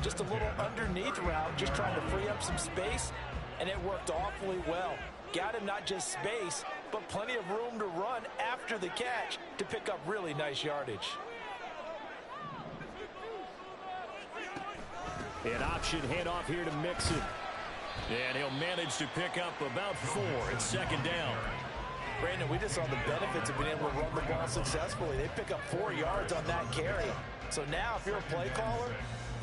Just a little underneath route, just trying to free up some space, and it worked awfully well. Got him not just space, but plenty of room to run after the catch to pick up really nice yardage. An option handoff here to Mixon. And he'll manage to pick up about 4 at second down. Brandon, we just saw the benefits of being able to run the ball successfully. They pick up 4 yards on that carry. So now if you're a play caller,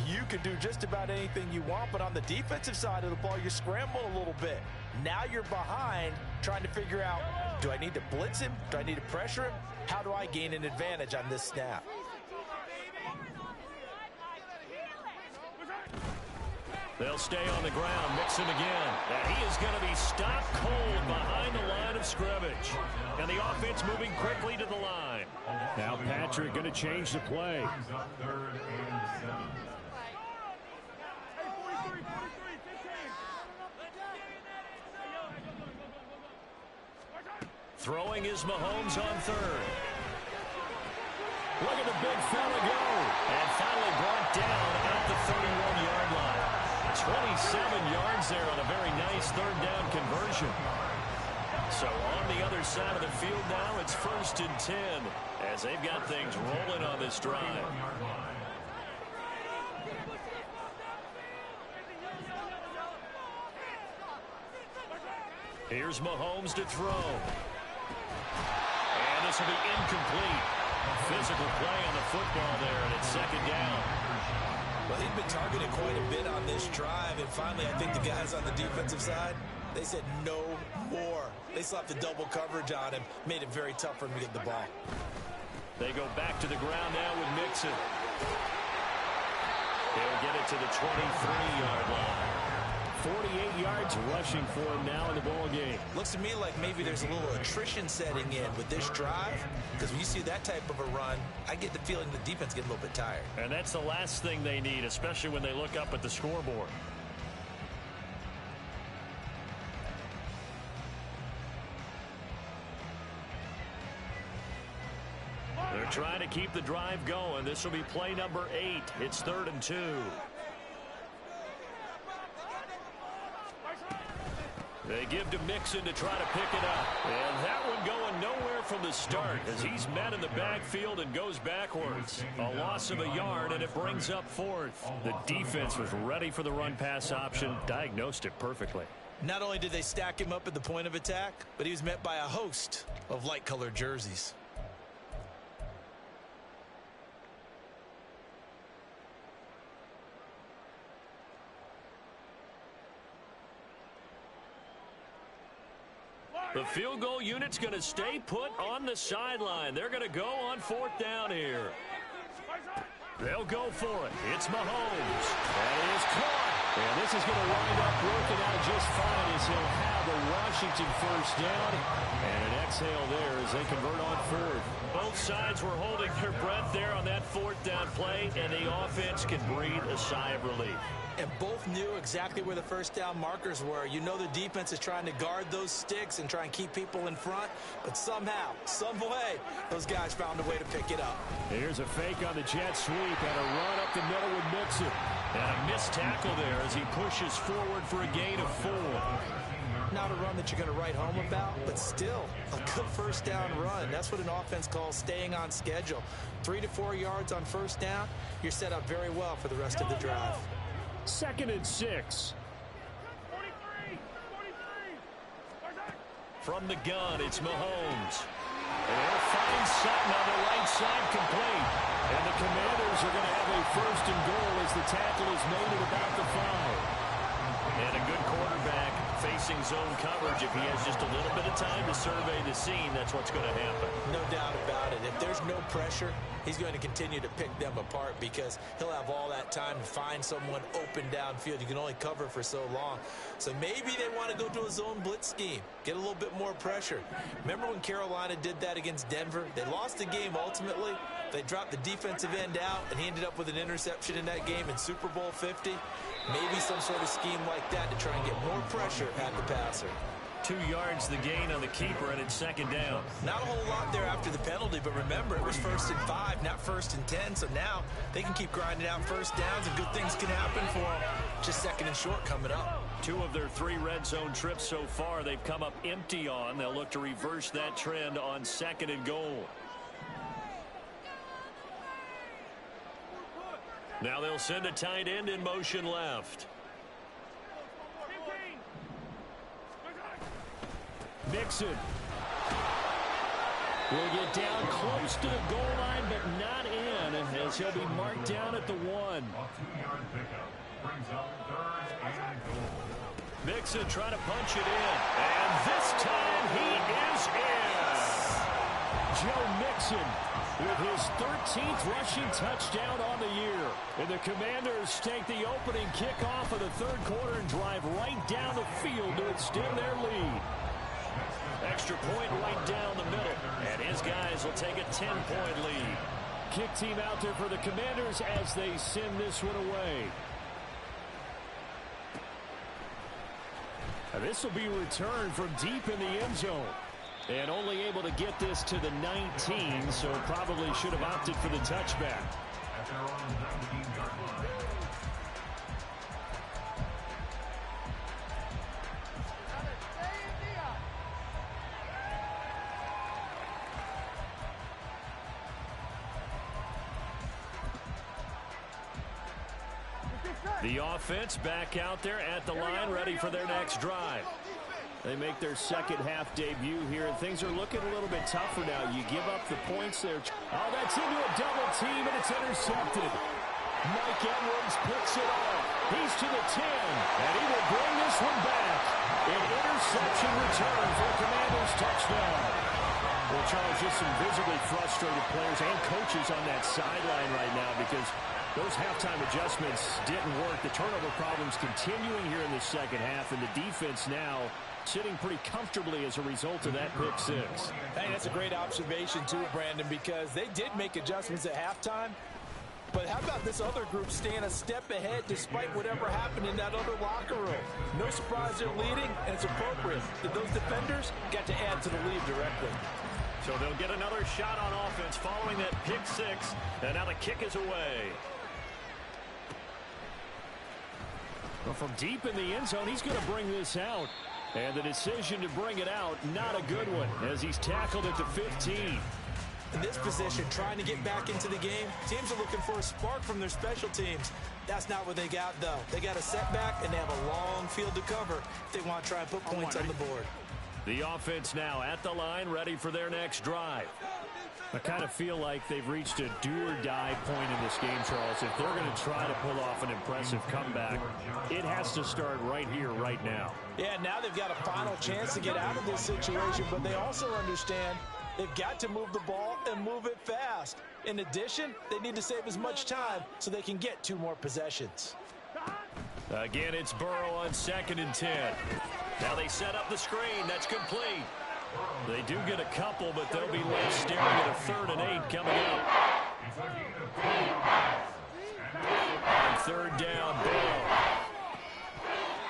you can do just about anything you want, but on the defensive side of the ball, you scramble a little bit. Now you're behind trying to figure out, do I need to blitz him? Do I need to pressure him? How do I gain an advantage on this snap? They'll stay on the ground. Mixon again. And he is going to be stopped cold behind the line of scrimmage. And the offense moving quickly to the line. Now Patrick going to change the play. Throwing is Mahomes on third. Look at the big fella go. And finally brought down at the 31-yard line. 27 yards there on a very nice third down conversion. So on the other side of the field now, it's 1st and 10 as they've got things rolling on this drive. Here's Mahomes to throw. And this will be incomplete. Physical play on the football there, and it's second down. Well, he'd been targeted quite a bit on this drive, and finally I think the guys on the defensive side, they said no more. They slapped the double coverage on him, made it very tough for him to get the ball. They go back to the ground now with Mixon. He'll get it to the 23-yard line. 48 yards rushing for him now in the ball game. Looks to me like maybe there's a little attrition setting in with this drive, because when you see that type of a run, I get the feeling the defense gets a little bit tired. And that's the last thing they need, especially when they look up at the scoreboard. They're trying to keep the drive going. This will be play number 8. It's 3rd and 2. They give to Mixon to try to pick it up. And that one going nowhere from the start as he's met in the backfield and goes backwards. A loss of a yard, and it brings up 4th. The defense was ready for the run-pass option, diagnosed it perfectly. Not only did they stack him up at the point of attack, but he was met by a host of light-colored jerseys. The field goal unit's going to stay put on the sideline. They're going to go on 4th down here. They'll go for it. It's Mahomes. That is caught. And this is going to wind up working out just fine as he'll have the Washington 1st down. And an exhale there as they convert on 4th. Both sides were holding their breath there on that 4th down play, and the offense can breathe a sigh of relief. And both knew exactly where the 1st down markers were. You know the defense is trying to guard those sticks and try and keep people in front. But somehow, some way, those guys found a way to pick it up. Here's a fake on the jet sweep and a run up the middle with Mixon. And a missed tackle there as he pushes forward for a gain of 4. Not a run that you're going to write home about, but still a good 1st down run. That's what an offense calls staying on schedule. 3 to 4 yards on 1st down, you're set up very well for the rest of the drive. 2nd and 6. From the gun, it's Mahomes. And he'll find Sutton on the right side complete. And the Commanders are going to have a 1st and goal as the tackle is made at about the 5. And a good quarterback facing zone coverage. If he has just a little bit of time to survey the scene, that's what's going to happen. No doubt about it. If there's no pressure, he's going to continue to pick them apart because he'll have all that time to find someone open downfield. You can only cover for so long. So maybe they want to go to a zone blitz scheme, get a little bit more pressure. Remember when Carolina did that against Denver? They lost the game ultimately. They dropped the defensive end out, and he ended up with an interception in that game in Super Bowl 50. Maybe some sort of scheme like that to try and get more pressure at the passer. 2 yards the gain on the keeper, and it's second down. Not a whole lot there after the penalty, but remember, it was 1st and 5, not 1st and 10. So now they can keep grinding out first downs, and good things can happen for them. Just 2nd and short coming up. 2 of their 3 red zone trips so far, they've come up empty on. They'll look to reverse that trend on 2nd and goal. Now they'll send a tight end in motion left. Mixon will get down close to the goal line, but not in, as he'll be marked down at the 1. Mixon trying to punch it in, and this time he is in. Joe Mixon with his 13th rushing touchdown on the year. And the Commanders take the opening kickoff of the 3rd quarter and drive right down the field to extend their lead. Extra point right down the middle, and his guys will take a 10-point lead. Kick team out there for the Commanders as they send this one away. And this will be returned from deep in the end zone. And only able to get this to the 19, so probably should have opted for the touchback. The offense back out there at the line, ready for their next drive. They make their second half debut here, and things are looking a little bit tougher now. You give up the points there. Oh, that's into a double team, and it's intercepted. Mike Edwards picks it off. He's to the 10, and he will bring this one back. An interception return for a Commanders touchdown. Well, Charles, just some visibly frustrated players and coaches on that sideline right now because those halftime adjustments didn't work. The turnover problems continuing here in the second half, and the defense now sitting pretty comfortably as a result of that pick six. Hey, that's a great observation too, Brandon, because they did make adjustments at halftime. But how about this other group staying a step ahead despite whatever happened in that other locker room? No surprise they're leading, and it's appropriate that those defenders got to add to the lead directly. So they'll get another shot on offense following that pick six, and now the kick is away. Well, from deep in the end zone, he's going to bring this out. And the decision to bring it out, not a good one, as he's tackled at the 15. In this position, trying to get back into the game, teams are looking for a spark from their special teams. That's not what they got, though. They got a setback, and they have a long field to cover if they want to try and put points on the board. The offense now at the line, ready for their next drive. I kind of feel like they've reached a do-or-die point in this game, Charles. If they're going to try to pull off an impressive comeback, it has to start right here, right now. Yeah, now they've got a final chance to get out of this situation, but they also understand they've got to move the ball and move it fast. In addition, they need to save as much time so they can get 2 more possessions. Again, it's Burrow on 2nd and 10. Now they set up the screen. That's complete. They do get a couple, but they'll be left staring at a 3rd and 8 coming up. On 3rd down, Burrow.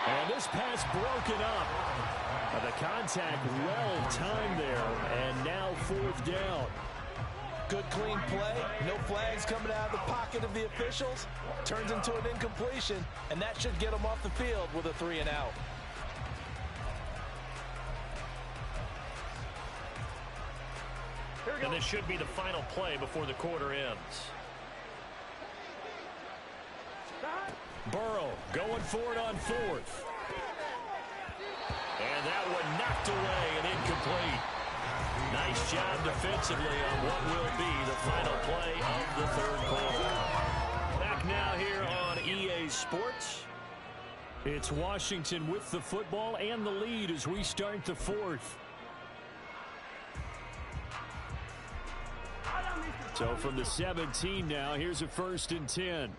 And this pass broken up. The contact well timed there, and now 4th down. Good clean play, no flags coming out of the pocket of the officials. Turns into an incompletion, and that should get them off the field with a 3 and out. And this should be the final play before the quarter ends. Burrow going for it on 4th. And that one knocked away and incomplete. Nice job defensively on what will be the final play of the 3rd quarter. Back now here on EA Sports. It's Washington with the football and the lead as we start the 4th. So from the 17 now, here's a 1st and 10.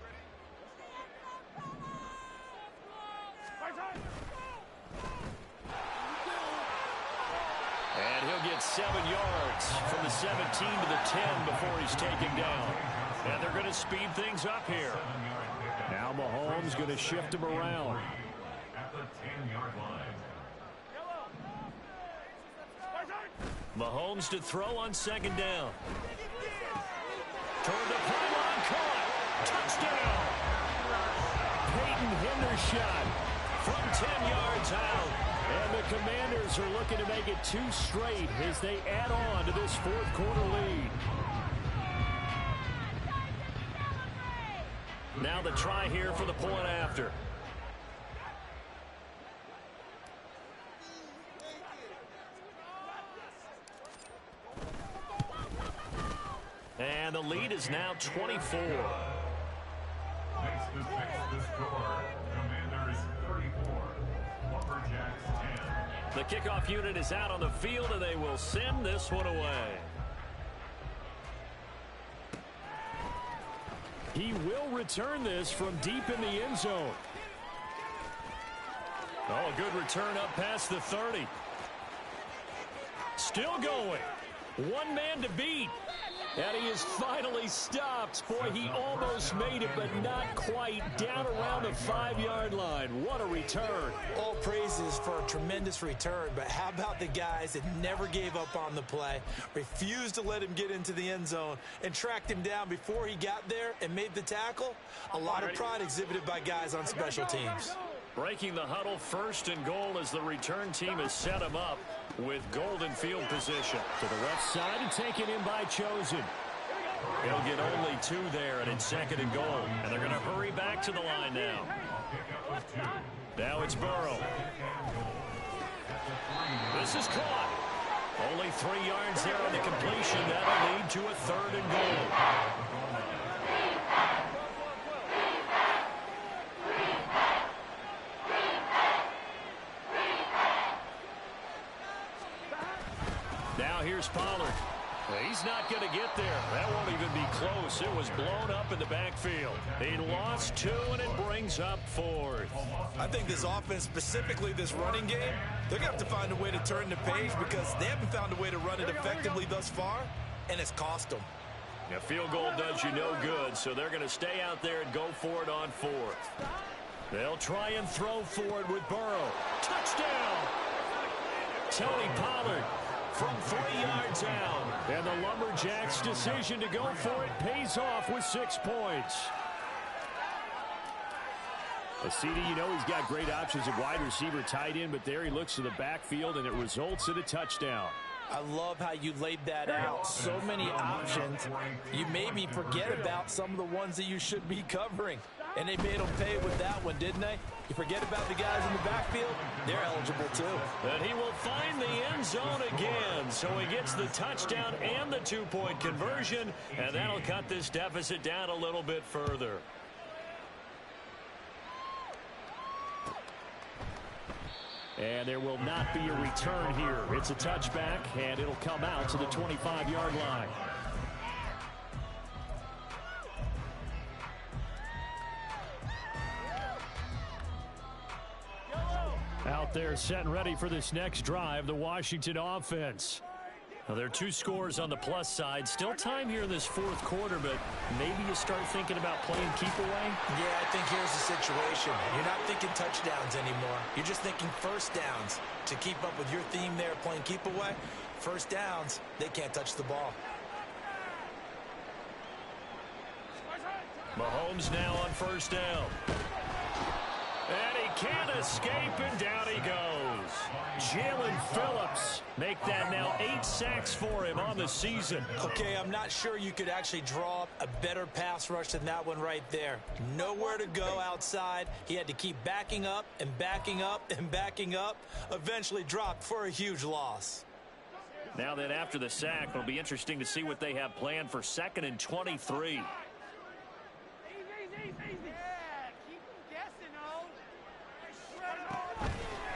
And he'll get 7 yards from the 17 to the 10 before he's taken down. And they're going to speed things up here. Now Mahomes going to shift him around. Mahomes to throw on second down. Toward the pylon, caught. Touchdown. Peyton Hendershot from 10 yards out. And the Commanders are looking to make it 2 straight as they add on to this fourth quarter lead. Now the try here for the point after. And the lead is now 24. Next to fix the score, Commanders 34, Lumberjacks 10. The kickoff unit is out on the field, and they will send this one away. He will return this from deep in the end zone. Oh, a good return up past the 30. Still going. One man to beat. And he is finally stopped. Boy, he almost made it, but not quite. Down around the 5-yard line. What a return. All praises for a tremendous return, but how about the guys that never gave up on the play, refused to let him get into the end zone, and tracked him down before he got there and made the tackle? A lot of pride exhibited by guys on special teams. Breaking the huddle, 1st and goal as the return team has set him up with golden field position. To the left side and taken in by Chosen. He'll get only 2 there, and it's 2nd and goal. And they're going to hurry back to the line now. Now it's Burrow. This is caught. Only 3 yards there on the completion. That'll lead to a 3rd and goal. Now here's Pollard. He's not going to get there. That won't even be close. It was blown up in the backfield. He lost 2, and it brings up 4th. I think this offense, specifically this running game, they're going to have to find a way to turn the page because they haven't found a way to run it effectively thus far, and it's cost them. A field goal does you no good, so they're going to stay out there and go for it on 4th. They'll try and throw for it with Burrow. Touchdown! Tony Pollard from 3 yards out. And the Lumberjacks' decision to go for it pays off with 6 points. CD, you know he's got great options at wide receiver, tight end, but there he looks to the backfield, and it results in a touchdown. I love how you laid that out. So many options. You maybe forget about some of the ones that you should be covering. And they made them pay with that one, didn't they? You forget about the guys in the backfield, they're eligible too. And he will find the end zone again. So he gets the touchdown and the 2-point conversion, and that'll cut this deficit down a little bit further. And there will not be a return here. It's a touchback, and it'll come out to the 25-yard line. Out there set and ready for this next drive, the Washington offense. Now, there are 2 scores on the plus side. Still time here in this 4th quarter, but maybe you start thinking about playing keep away? Yeah, I think here's the situation. You're not thinking touchdowns anymore. You're just thinking first downs. To keep up with your theme there, playing keep away, first downs, they can't touch the ball. Mahomes now on 1st down. And he can't escape, and down he goes. Jalen Phillips make that now 8 sacks for him on the season. Okay, I'm not sure you could actually draw up a better pass rush than that one right there. Nowhere to go outside. He had to keep backing up and backing up and backing up. Eventually dropped for a huge loss. Now then, after the sack, it'll be interesting to see what they have planned for 2nd and 23.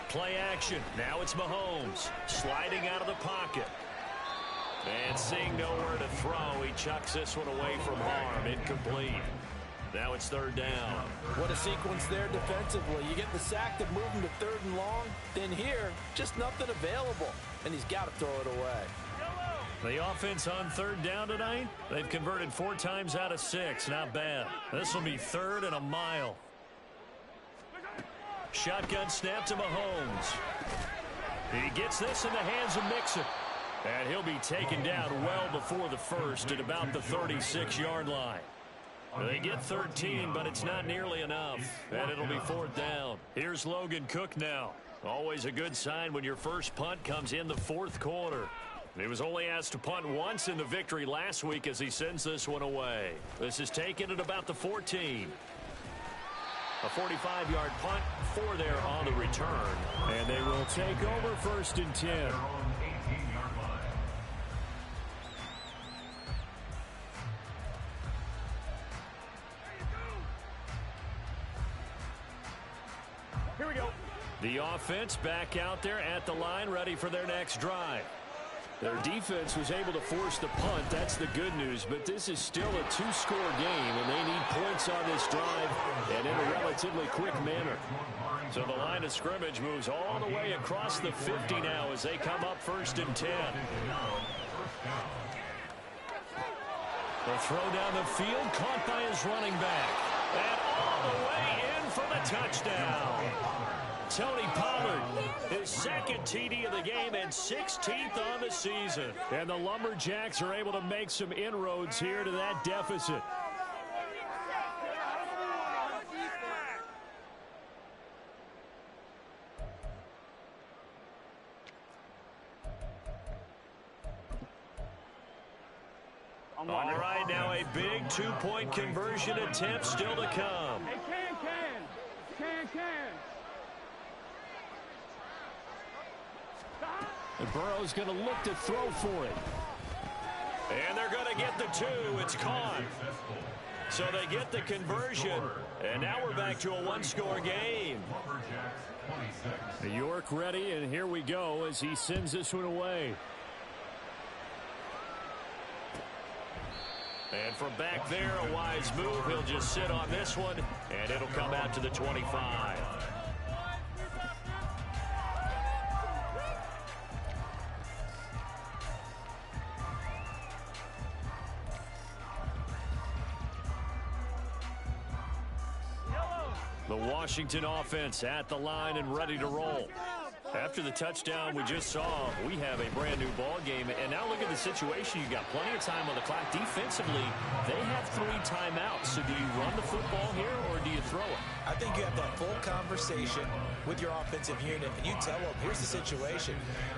Play action. Now it's Mahomes sliding out of the pocket. And seeing nowhere to throw, he chucks this one away from harm. Incomplete. Now it's 3rd down. What a sequence there defensively. You get the sack to move him to 3rd and long. Then here, just nothing available. And he's got to throw it away. The offense on 3rd down tonight, they've converted 4 times out of 6. Not bad. This will be 3rd and a mile. Shotgun snap to Mahomes. He gets this in the hands of Mixon. And he'll be taken down well before the first at about the 36-yard line. They get 13, but it's not nearly enough. And it'll be 4th down. Here's Logan Cook now. Always a good sign when your first punt comes in the 4th quarter. He was only asked to punt once in the victory last week as he sends this one away. This is taken at about the 14. A 45-yard punt, 4 there on the return. And they will take over 1st and 10. Here we go. The offense back out there at the line, ready for their next drive. Their defense was able to force the punt. That's the good news, but this is still a 2-score game, and they need points on this drive and in a relatively quick manner. So the line of scrimmage moves all the way across the 50 now as they come up 1st and 10. The throw down the field, caught by his running back. And all the way in for the touchdown. Tony Pollard, his 2nd TD of the game and 16th on the season. And the Lumberjacks are able to make some inroads here to that deficit. All right, now a big 2-point conversion attempt still to come. Hey, can. And Burrow's going to look to throw for it. And they're going to get the 2. It's caught. So they get the conversion. And now we're back to a 1-score game. York ready, and here we go as he sends this one away. And from back there, a wise move. He'll just sit on this one, and it'll come out to the 25. The Washington offense at the line and ready to roll. After the touchdown we just saw, we have a brand new ball game. And now look at the situation. You got plenty of time on the clock. Defensively, they have 3 timeouts. So do you run the football here or do you throw it? I think you have that full conversation with your offensive unit, and you tell them, here's the situation.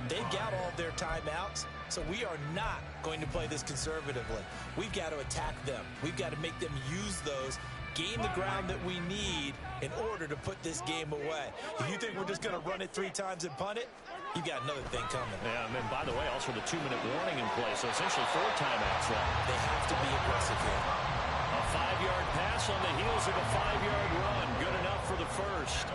They've got all their timeouts, so we are not going to play this conservatively. We've got to attack them. We've got to make them use those, gain the ground that we need in order to put this game away. If you think we're just going to run it 3 times and punt it, you've got another thing coming. Yeah, and by the way, also the 2-minute warning in play, so essentially 4 timeouts left. They have to be aggressive here. A 5-yard pass on the heels of a 5-yard run. Good enough for the first.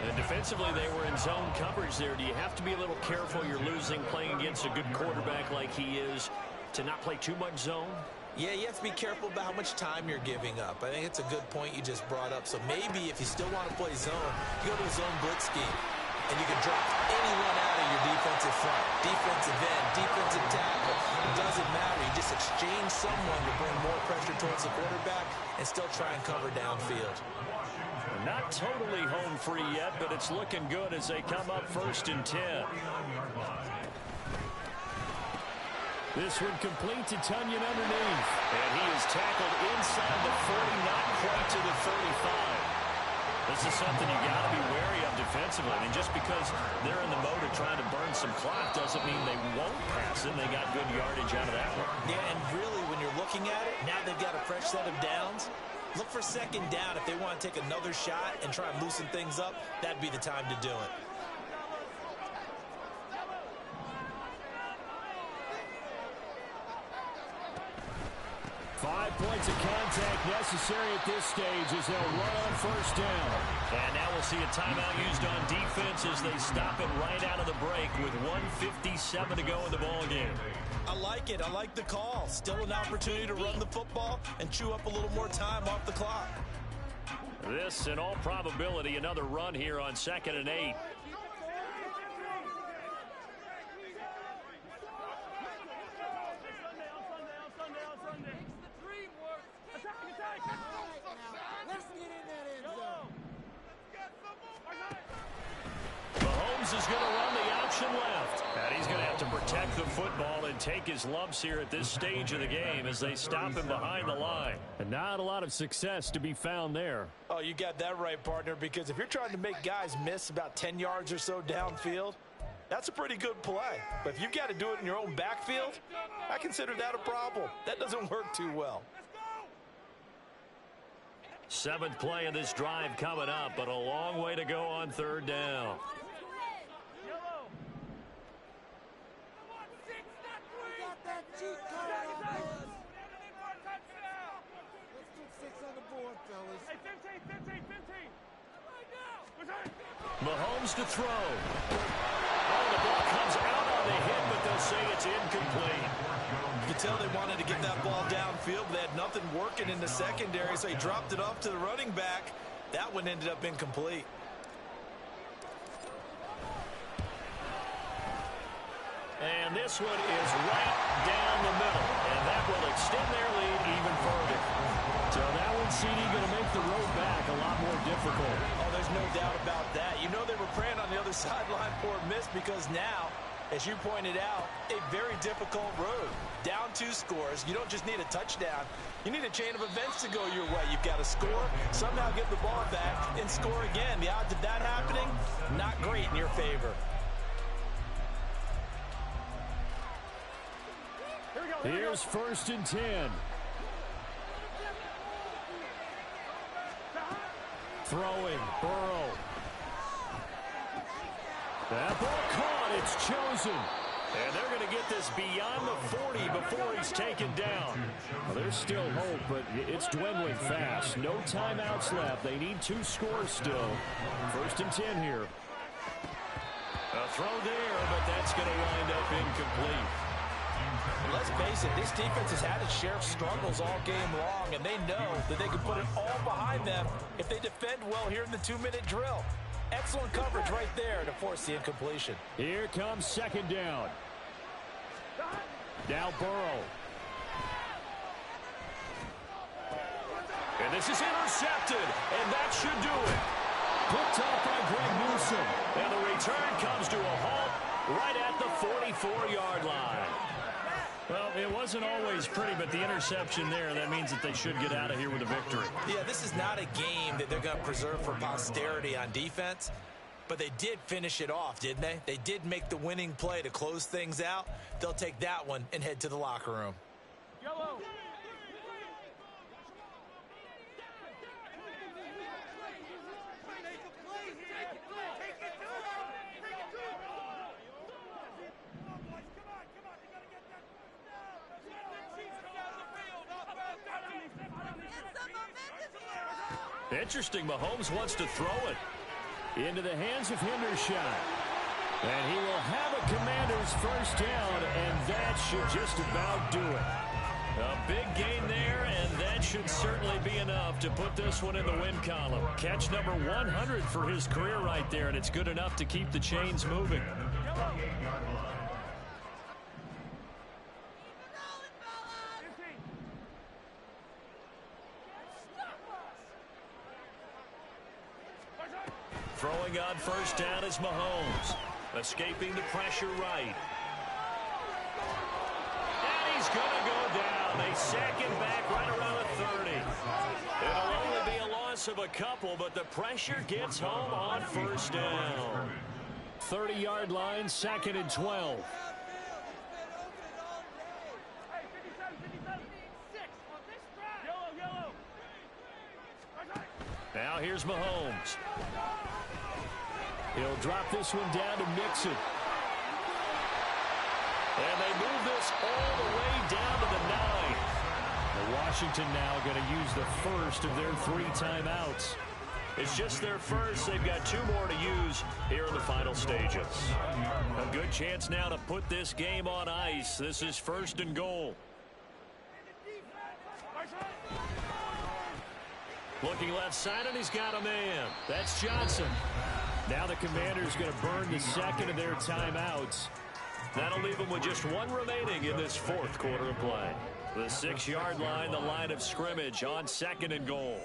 And defensively, they were in zone coverage there. Do you have to be a little careful? You're losing, playing against a good quarterback like he is, to not play too much zone? Yeah, you have to be careful about how much time you're giving up. I think it's a good point you just brought up. So maybe if you still want to play zone, you go to a zone blitz scheme, and you can drop anyone out of your defensive front, defensive end, defensive tackle. It doesn't matter. You just exchange someone to bring more pressure towards the quarterback and still try and cover downfield. Not totally home free yet, but it's looking good as they come up 1st and 10. This one complete to Tunyon underneath. And he is tackled inside the 40, not quite to the 35. This is something you got to be wary of defensively. I mean, just because they're in the mode of trying to burn some clock doesn't mean they won't pass it. They got good yardage out of that one. Yeah, and really, when you're looking at it, now they've got a fresh set of downs. Look for 2nd down. If they want to take another shot and try and loosen things up, that'd be the time to do it. 5 points of contact necessary at this stage as they'll run on 1st down. And now we'll see a timeout used on defense as they stop it right out of the break with 1:57 to go in the ballgame. I like it. I like the call. Still an opportunity to run the football and chew up a little more time off the clock. This, in all probability, another run here on 2nd and 8. Mahomes is going to run the option left. And he's going to have to protect the football and take his lumps here at this stage of the game as they stop him behind the line. And not a lot of success to be found there. Oh, you got that right, partner, because if you're trying to make guys miss about 10 yards or so downfield, that's a pretty good play. But if you've got to do it in your own backfield, I consider that a problem. That doesn't work too well. 7th play of this drive coming up, but a long way to go on 3rd down. Mahomes to throw. Oh, the ball comes out on the hit, but they'll say it's incomplete. You could tell they wanted to get that ball downfield, but they had nothing working in the secondary, so he dropped it off to the running back. That one ended up incomplete. And this one is right down the middle, and that will extend their lead even further. So that one, CD, going to make the road back a lot more difficult. Oh, there's no doubt about that. You know they were praying on the other sideline for a miss because now, as you pointed out, a very difficult road. Down 2 scores. You don't just need a touchdown. You need a chain of events to go your way. You've got to score, somehow get the ball back, and score again. The odds of that happening, not great in your favor. Here's 1st and 10. Throwing, Burrow. That ball caught, it's chosen. And they're going to get this beyond the 40 before he's taken down. Well, there's still hope, but it's dwindling fast. No timeouts left. They need 2 scores still. 1st and 10 here. A throw there, but that's going to wind up incomplete. And let's face it, this defense has had its share of struggles all game long, and they know that they can put it all behind them if they defend well here in the 2-minute drill. Excellent coverage right there to force the incompletion. Here comes 2nd down. Now Burrow. And this is intercepted, and that should do it. Picked up by Greg Newsome. And the return comes to a halt right at the 44-yard line. Well, it wasn't always pretty, but the interception there, that means that they should get out of here with a victory. Yeah, this is not a game that they're going to preserve for posterity on defense, but they did finish it off, didn't they? They did make the winning play to close things out. They'll take that one and head to the locker room. Yellow. Interesting, Mahomes wants to throw it into the hands of Hendershot. And he will have a Commanders 1st down, and that should just about do it. A big gain there, and that should certainly be enough to put this one in the win column. Catch number 100 for his career right there, and it's good enough to keep the chains moving. Throwing on 1st down is Mahomes. Escaping the pressure right. And he's going to go down. They sack him back right around the 30. It'll only be a loss of a couple, but the pressure gets home on 1st down. 30-yard line, 2nd and 12. Now here's Mahomes. He'll drop this one down to Mixon. And they move this all the way down to the 9. Well, Washington now going to use the first of their 3 timeouts. It's just their first. They've got 2 more to use here in the final stages. A good chance now to put this game on ice. This is 1st and goal. Looking left side, and he's got a man. That's Johnson. Now the Commanders going to burn the 2nd of their timeouts. That'll leave them with just 1 remaining in this 4th quarter of play. The 6-yard line, the line of scrimmage on 2nd and goal.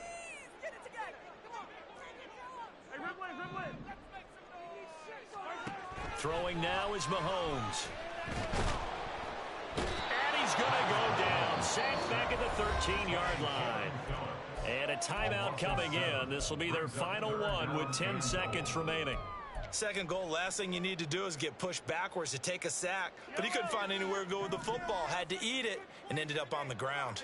Throwing now is Mahomes. And he's going to go down. Sacked back at the 13-yard line. And a timeout coming in. This will be their final one with 10 seconds remaining. Second goal, last thing you need to do is get pushed backwards to take a sack. But he couldn't find anywhere to go with the football. Had to eat it and ended up on the ground.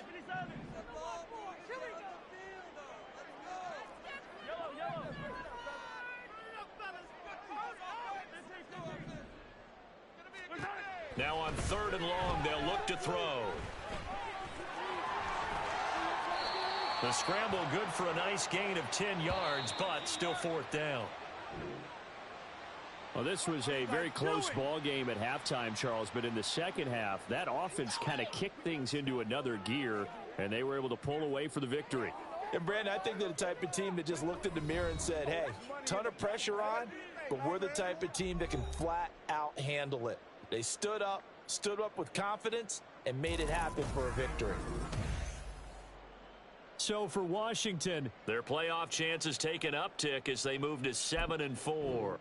Now on 3rd and long, they'll look to throw. The scramble good for a nice gain of 10 yards, but still 4th down. Well, this was a very close ball game at halftime, Charles, but in the second half, that offense kind of kicked things into another gear, and they were able to pull away for the victory. And, Brandon, I think they're the type of team that just looked in the mirror and said, hey, ton of pressure on, but we're the type of team that can flat out handle it. They stood up with confidence, and made it happen for a victory. So for Washington, their playoff chances take an uptick as they move to 7-4.